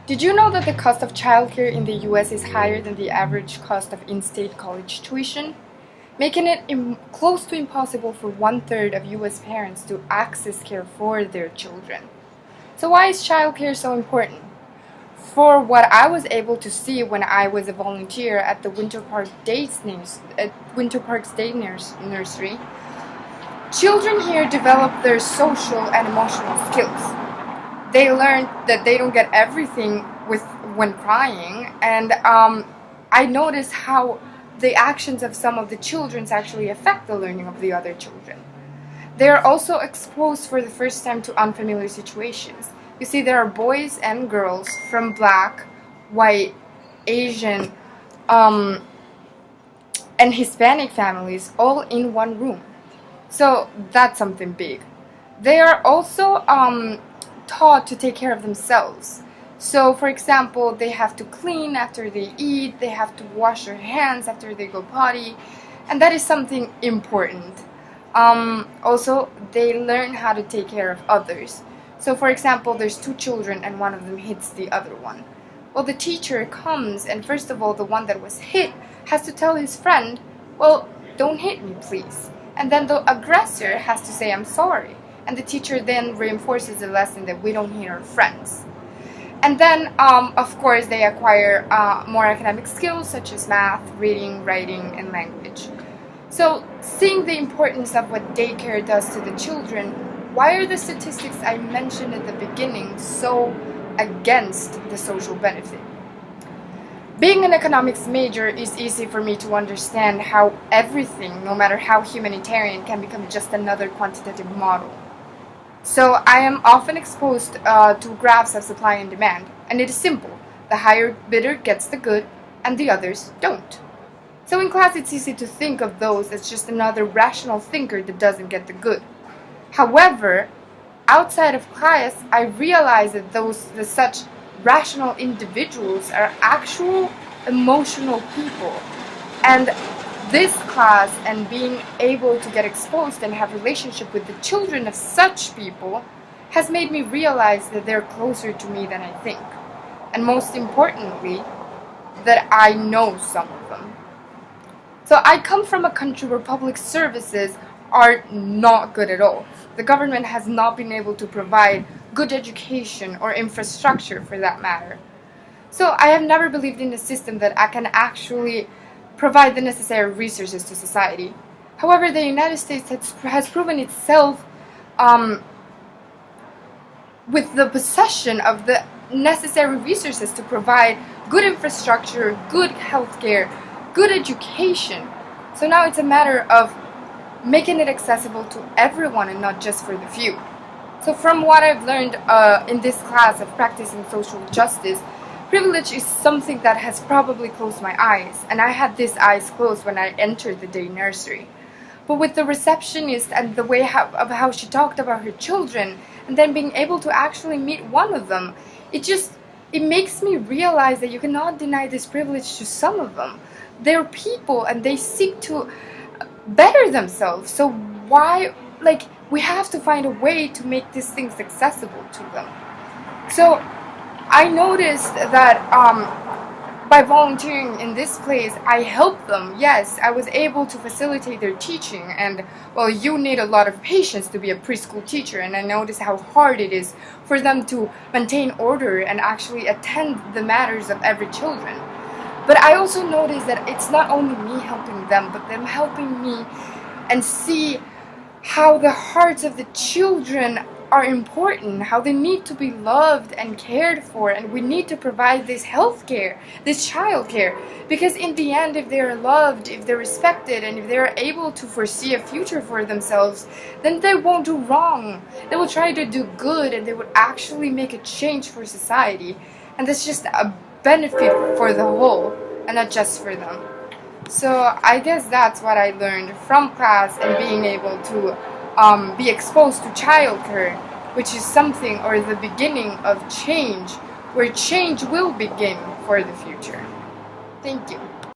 Did you know that the cost of childcare in the US is higher than the average cost of in-state college tuition, making it close to impossible for 1/3 of US parents to access care for their children? So why is childcare so important? For what I was able to see when I was a volunteer at the Winter Park State Nursery, children here develop their social and emotional skills. They learn that they don't get everything when crying, and I noticed how the actions of some of the children actually affect the learning of the other children. They are also exposed for the first time to unfamiliar situations. You see, there are boys and girls from Black, white, Asian, and Hispanic families all in one room. So that's something big. They are also taught to take care of themselves. So, for example, they have to clean after they eat, they have to wash their hands after they go potty, and that is something important. Also, they learn how to take care of others. So, for example, there's two children and one of them hits the other one. Well, the teacher comes, and first of all, the one that was hit has to tell his friend, well, don't hit me, please. And then the aggressor has to say, I'm sorry. And the teacher then reinforces the lesson that we don't hit our friends. And then, of course, they acquire more academic skills such as math, reading, writing, and language. So, seeing the importance of what daycare does to the children, why are the statistics I mentioned at the beginning so against the social benefit? Being an economics major, is easy for me to understand how everything, no matter how humanitarian, can become just another quantitative model. So I am often exposed to graphs of supply and demand, and it is simple. The higher bidder gets the good, and the others don't. So in class it's easy to think of those as just another rational thinker that doesn't get the good. However, outside of class, I realize that such rational individuals are actual emotional people. And this class and being able to get exposed and have relationship with the children of such people has made me realize that they're closer to me than I think. And most importantly, that I know some of them. So I come from a country where public services are not good at all. The government has not been able to provide good education or infrastructure for that matter. So I have never believed in a system that I can actually provide the necessary resources to society. However, the United States has proven itself with the possession of the necessary resources to provide good infrastructure, good healthcare, good education. So now it's a matter of making it accessible to everyone and not just for the few. So from what I've learned in this class of practicing social justice, privilege is something that has probably closed my eyes, and I had these eyes closed when I entered the day nursery. But with the receptionist and the way of how she talked about her children, and then being able to actually meet one of them, it makes me realize that you cannot deny this privilege to some of them. They're people and they seek to better themselves. So why, we have to find a way to make these things accessible to them. So I noticed that by volunteering in this place, I helped them. Yes, I was able to facilitate their teaching, and well, you need a lot of patience to be a preschool teacher, and I noticed how hard it is for them to maintain order and actually attend the matters of every children. But I also noticed that it's not only me helping them, but them helping me and see how the hearts of the children are important, how they need to be loved and cared for, and we need to provide this health care, this child care, because in the end, if they're loved, if they're respected, and if they're able to foresee a future for themselves, then they won't do wrong. They will try to do good, and they would actually make a change for society, and that's just a benefit for the whole and not just for them. So I guess that's what I learned from class and being able to be exposed to childcare, which is something, or the beginning of change, where change will begin for the future. Thank you.